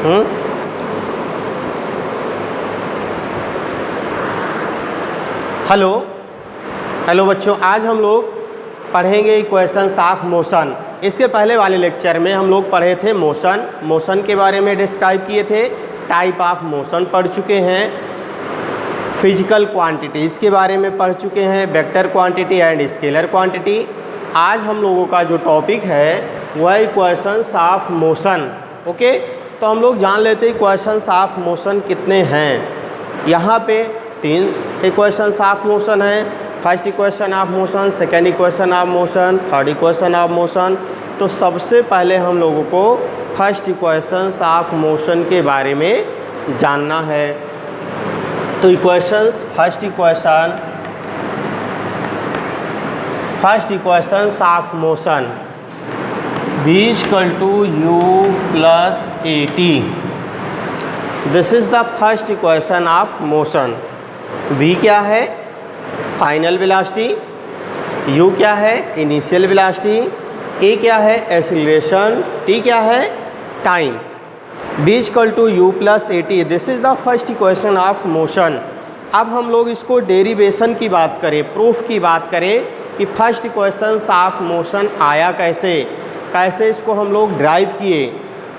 Hello बच्चों, आज हम लोग पढ़ेंगे इक्वेशंस ऑफ मोशन। इसके पहले वाले लेक्चर में हम लोग पढ़े थे मोशन के बारे में डिस्क्राइब किए थे, टाइप ऑफ मोशन पढ़ चुके हैं, फिजिकल क्वांटिटीज़ के बारे में पढ़ चुके हैं, vector quantity and scalar quantity. आज हम लोगों का जो टॉपिक है वह इक्वेशंस ऑफ मोशन। ओके, तो हम लोग जान लेते हैं इक्वेशंस ऑफ मोशन कितने हैं। यहाँ पे 3 इक्वेशंस ऑफ मोशन है। First equation of motion, second equation of motion, third equation of motion. तो सबसे पहले हम लोगों को फर्स्ट इक्वेशंस ऑफ मोशन के बारे में जानना है। तो equations, first equations of motion, v = u + at। This is the first equation of motion. v क्या है? Final velocity. u क्या है? Initial velocity. a क्या है? एक्सीलरेशन। t क्या है? Time. v = u + at। This is the first equation of motion. अब हम लोग इसको डेरिवेशन की बात करें, प्रूफ की बात करें कि फर्स्ट इक्वेशंस ऑफ मोशन आया कैसे इसको हम लोग ड्राइव किए।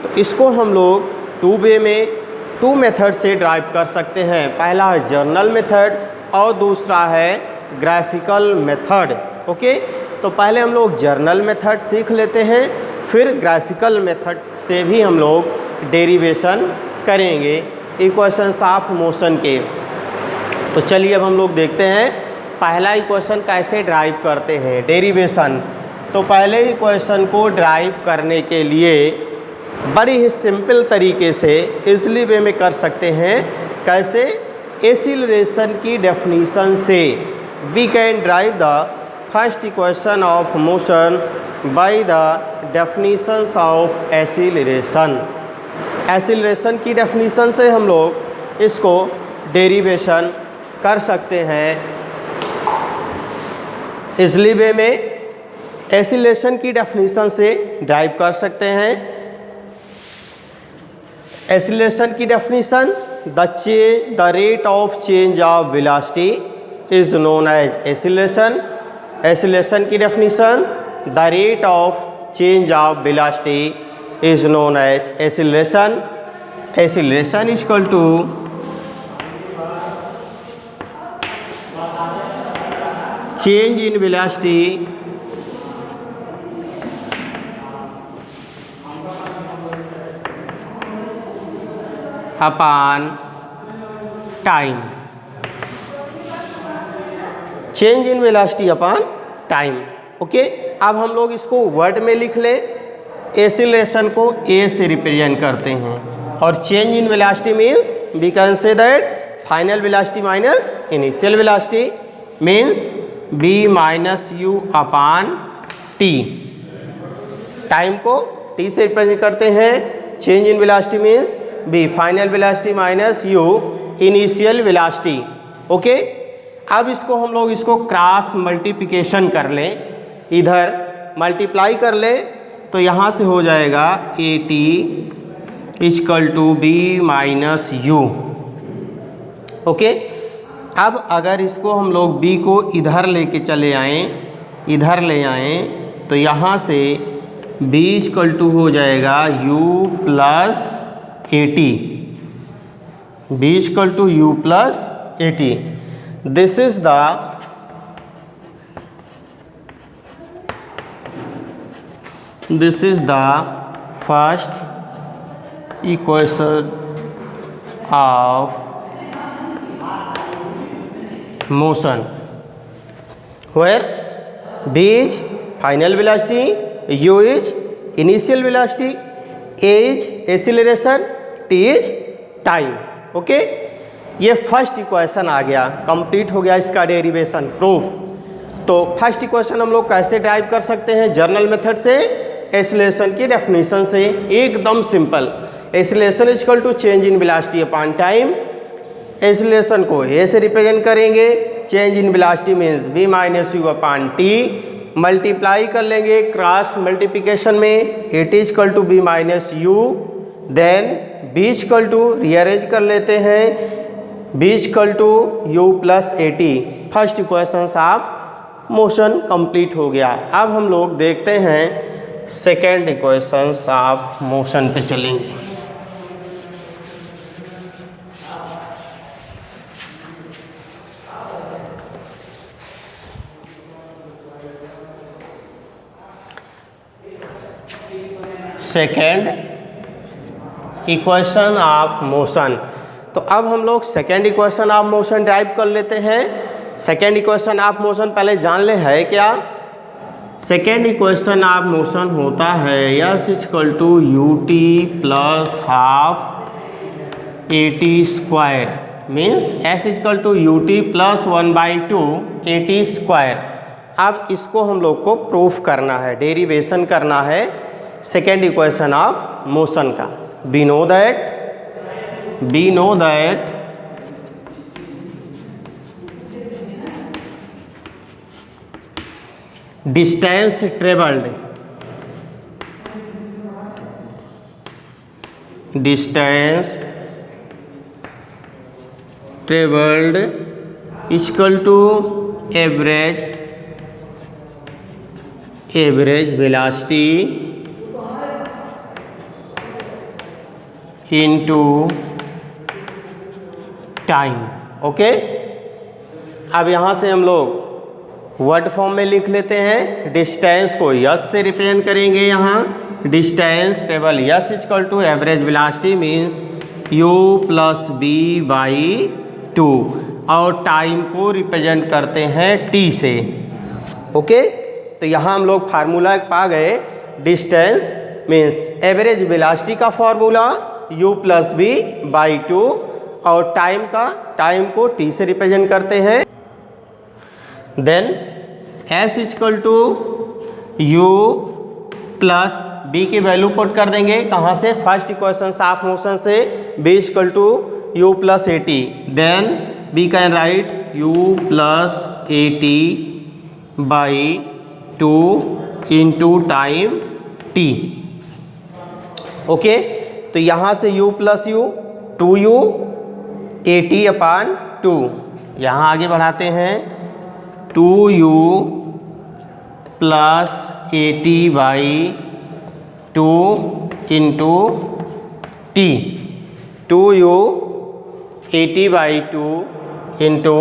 तो इसको हम लोग 2 मेथड से ड्राइव कर सकते हैं। पहला है जर्नल मेथड और दूसरा है ग्राफिकल मेथड। ओके, तो पहले हम लोग जर्नल मेथड सीख लेते हैं, फिर ग्राफिकल मेथड से भी हम लोग डेरिवेशन करेंगे इक्वेशंस ऑफ मोशन के। तो चलिए अब हम लोग देखते हैं पहला इक्वेशन कैसे ड्राइव करते हैं, डेरिवेशन। तो पहले इक्वेशन को ड्राइव करने के लिए बड़ी ही सिंपल तरीके से इजली वे में कर सकते हैं। कैसे? एक्सीलरेशन की डेफिनीशन से we can derive the first equation of motion by the definitions of acceleration. Acceleration की डेफिनीशन से हम लोग इसको डेरिवेशन कर सकते हैं इजली वे में। एक्सीलरेशन की डेफिनीशन से ड्राइव कर सकते हैं। एक्सीलरेशन की definition, the rate of change of velocity is known as acceleration. Acceleration की definition, the rate of change of velocity is known as acceleration. Acceleration is equal to change in velocity upon time. Change in velocity upon time. Okay, अब हम लोग इसको word में लिख लें। Acceleration को a से रिप्रेजेंट करते हैं और change in velocity means we can say that final velocity minus initial velocity means v - u upon t। Time को t से रिप्रेजेंट करते हैं। Change in velocity means v final velocity minus u initial velocity. Okay, अब इसको हम लोग cross multiplication कर लें, इधर मल्टीप्लाई कर लें तो यहाँ से हो जाएगा at = v - u। ओके, अब अगर इसको हम लोग b को इधर लेके चले आएँ, इधर ले आएँ तो यहाँ से b = हो जाएगा u + at। b = u + at। This is the first equation of motion where v is final velocity, u is initial velocity, a is acceleration, t is time। Okay, ये फर्स्ट इक्वेशन आ गया, complete हो गया इसका derivation proof. तो first equation हम लोग कैसे ड्राइव कर सकते हैं? जर्नल मेथड से, एक्सीलरेशन की डेफिनेशन से। एकदम simple. Acceleration is equal to change in velocity upon time. Acceleration को a से रिप्रेजेंट करेंगे, change in velocity means v - u upon t। Multiply कर लेंगे क्रॉस मल्टीप्लिकेशन में, at = v - u then b equal to rearrange कर लेते हैं, b equal to u plus A t. First equation of motion complete हो गया। अब हम लोग देखते हैं सेकेंड इक्वेशन ऑफ मोशन पे चलेंगे। Second equation of motion. तो अब हम लोग second equation of motion drive कर लेते हैं। सेकेंड इक्वेशन ऑफ मोशन पहले जान ले है क्या। सेकेंड इक्वेशन ऑफ मोशन होता है s equal to u T plus half A T square, means s equal to u T plus 1/2 a T square. अब इसको हम लोग को प्रूफ करना है, डेरिवेशन करना है सेकेंड इक्वेशन ऑफ मोशन का। we know that distance traveled equal to average velocity into time. Okay, अब यहाँ से हम लोग वर्ड फॉर्म में लिख लेते हैं। डिस्टेंस को यस से रिप्रेजेंट करेंगे। यहाँ distance travel s equal to average velocity means u plus b by 2, और टाइम को रिप्रेजेंट करते हैं t से। ओके, तो यहाँ हम लोग फार्मूला पा गए। डिस्टेंस मीन्स एवरेज वेलोसिटी का formula u plus b by 2, और टाइम को t से रिप्रेजेंट करते हैं। Then s equal to u plus b की वैल्यू पुट कर देंगे। कहाँ से, फर्स्ट इक्वेशन ऑफ मोशन से। b equal to u plus A t, then b can write u plus A t by 2 into time t। Okay, तो यहाँ से u plus u 2u a t upon 2, यहाँ आगे बढ़ाते हैं 2u plus A t by 2 into t, 2u a t by 2 into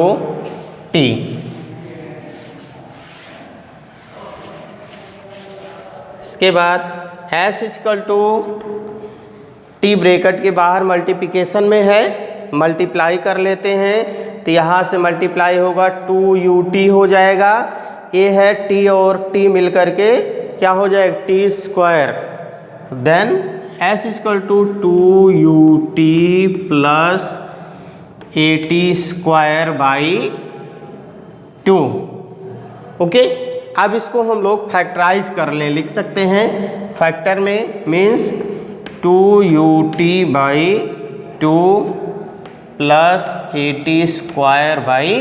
टी। इसके बाद s equal to t bracket के बाहर मल्टीप्लिकेशन में है, मल्टीप्लाई कर लेते हैं। तो यहाँ से मल्टीप्लाई होगा 2ut हो जाएगा। ये है t और t मिल करके क्या हो जाएगा, t square. Then s equal to 2ut plus A T square by 2। Okay, अब इसको हम लोग फैक्टराइज कर लें, लिख सकते हैं फैक्टर में, means 2ut by 2 plus A T square by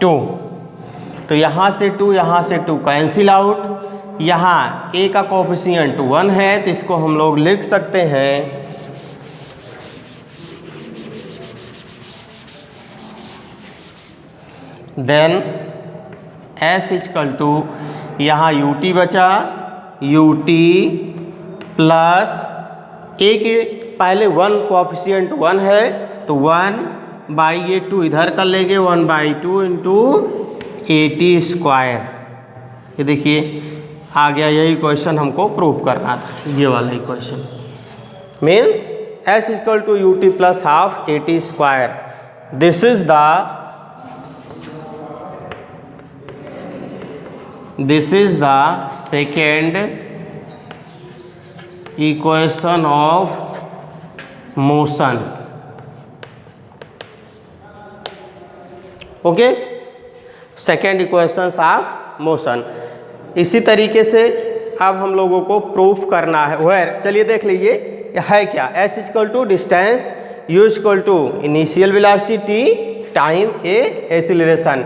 2। तो यहाँ से 2 कैंसिल आउट। यहाँ a का कोफिशिएंट 1 है, तो इसको हम लोग लिख सकते हैं देन s इक्वल टू यहाँ ut बचा, ut प्लस a के पहले 1 कोफिशिएंट 1 है, तो 1 बाई ये 2 इधर कर लेंगे, 1/2 इंटू ए टी स्क्वायर। ये देखिए आ गया, यही क्वेश्चन हमको प्रूव करना था, ये वाला equation. Means s equal to u T plus half A T square. This is the second equation of motion. Okay, second equation of motion. इसी तरीके से अब हम लोगों को प्रूफ करना है। वेयर, चलिए देख लीजिए है क्या। s equal to distance, u equal to initial velocity t, time a, acceleration.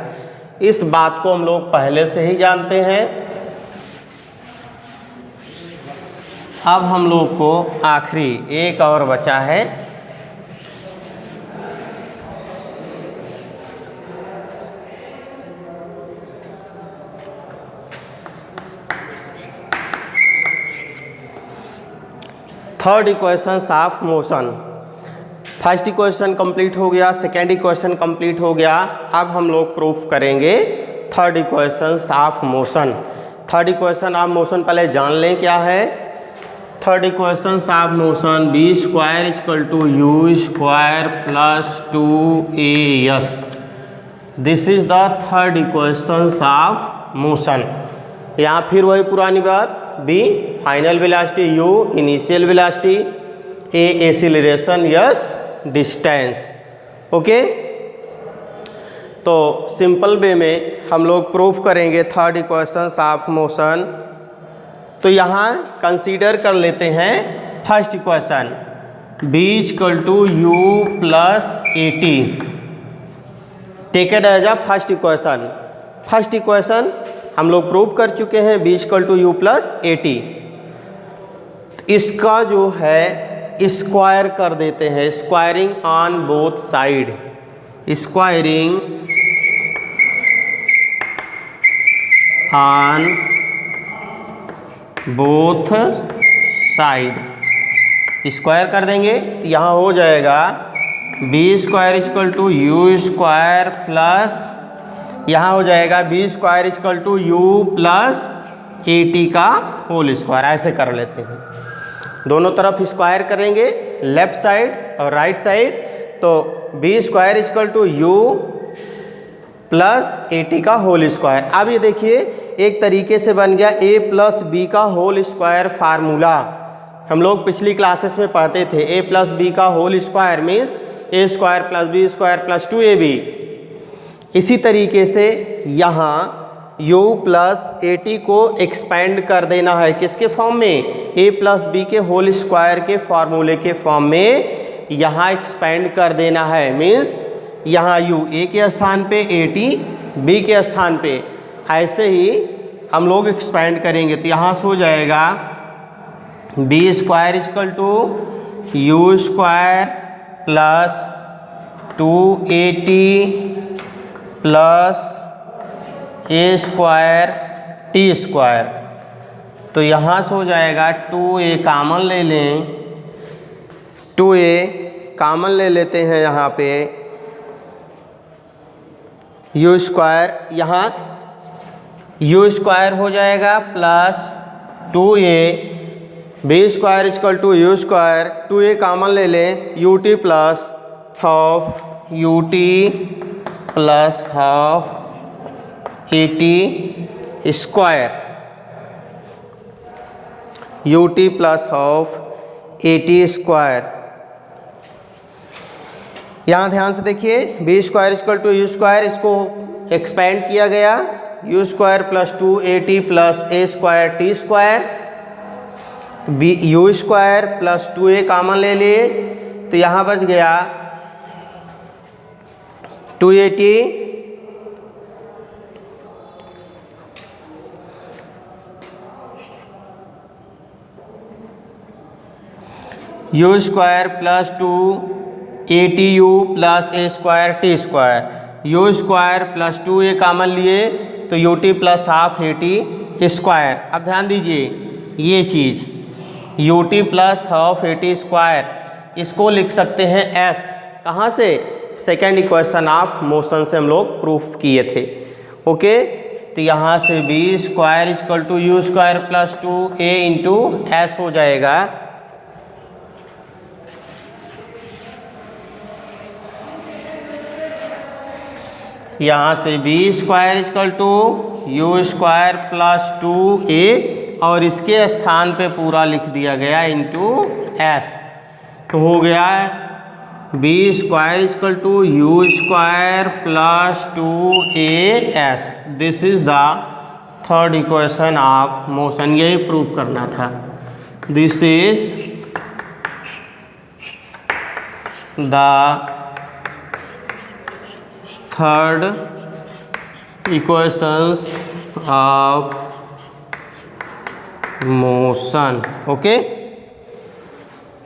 इस बात को हम लोग पहले से ही जानते हैं। अब हम लोग को आखिरी एक और बचा है, third equations of motion. First equation complete हो गया, सेकेंड इक्वेशन कंप्लीट हो गया। अब हम लोग प्रूफ करेंगे third equations of motion. Third equation of motion पहले जान लें क्या है। Third equations of motion b square equal to u square plus 2as। This is the third equations of motion. यहाँ फिर वही पुरानी बात, b final velocity, u initial velocity, a acceleration, s distance. Okay, तो सिंपल वे में हम लोग proof करेंगे थर्ड इक्वेशंस ऑफ मोशन। तो यहाँ कंसीडर कर लेते हैं first equation, b equal to you plus A t. Take it as a first equation. First equation हम लोग प्रूव कर चुके हैं, b equal to you plus A t. इसका जो है स्क्वायर कर देते हैं, squaring on both side, squaring on both side, square कर देंगे तो यहाँ हो जाएगा b square equal to u square plus, यहाँ हो जाएगा b square equal to you plus A T का होल स्क्वायर। ऐसे कर लेते हैं, दोनों तरफ स्क्वायर करेंगे, लेफ्ट साइड और राइट साइड। तो V square equal to you plus A T का होल स्क्वायर। अब ये देखिए एक तरीके से बन गया ए प्लस बी का होल स्क्वायर फार्मूला। हम लोग पिछली क्लासेस में पढ़ते थे ए प्लस बी का whole square means A square plus B square plus 2ab। इसी तरीके से यहाँ u प्लस ए टी को एक्सपेंड कर देना है, किसके फॉर्म में, a प्लस बी के होल स्क्वायर के फॉर्मूले के फॉर्म में यहाँ एक्सपेंड कर देना है। मीन्स यहाँ u a के स्थान पे, ए टी b के स्थान पे, ऐसे ही हम लोग एक्सपेंड करेंगे। तो यहाँ से हो जाएगा b square equal to u square plus 2at plus A square T square. तो यहाँ से हो जाएगा 2a कामन ले लें, 2a कामन ले लेते हैं यहाँ पे, यू स्क्वायर, यहाँ यू स्क्वायर हो जाएगा plus 2a, b square equal to u square, 2a common ले लें, u T plus half u T plus half A T square, u T plus half A T square. यहाँ ध्यान से देखिए b square equal to u square, इसको expand किया गया, u square plus 2at plus ए square T square, b u square plus 2a common ले लिए तो यहाँ बच गया 2at U square plus 2ATU plus ए square T square, U square plus 2a common लिए तो U T plus half A T square. अब ध्यान दीजिए ये चीज़ U T plus half A T square, इसको लिख सकते हैं s, कहाँ से, सेकेंड इक्वेशन ऑफ मोशन से हम लोग प्रूफ किए थे। ओके, तो यहाँ से b square equal to u square plus 2a into s हो जाएगा, यहाँ से b square equal to u square plus 2a और इसके स्थान पे पूरा लिख दिया गया इंटू एस। तो हो गया b square equal to u square plus 2as। This is the third equation of motion, यही प्रूव करना था। This is the third equations of motion. Okay.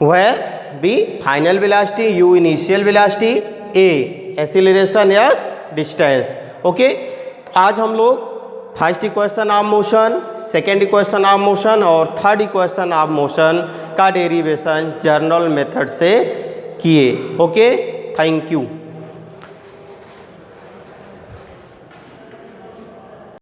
Where b final velocity, u initial velocity, a acceleration, s distance. Okay, आज हम लोग first equation of motion, second equation of motion और third equation of motion का derivation general method से किए। Okay, thank you.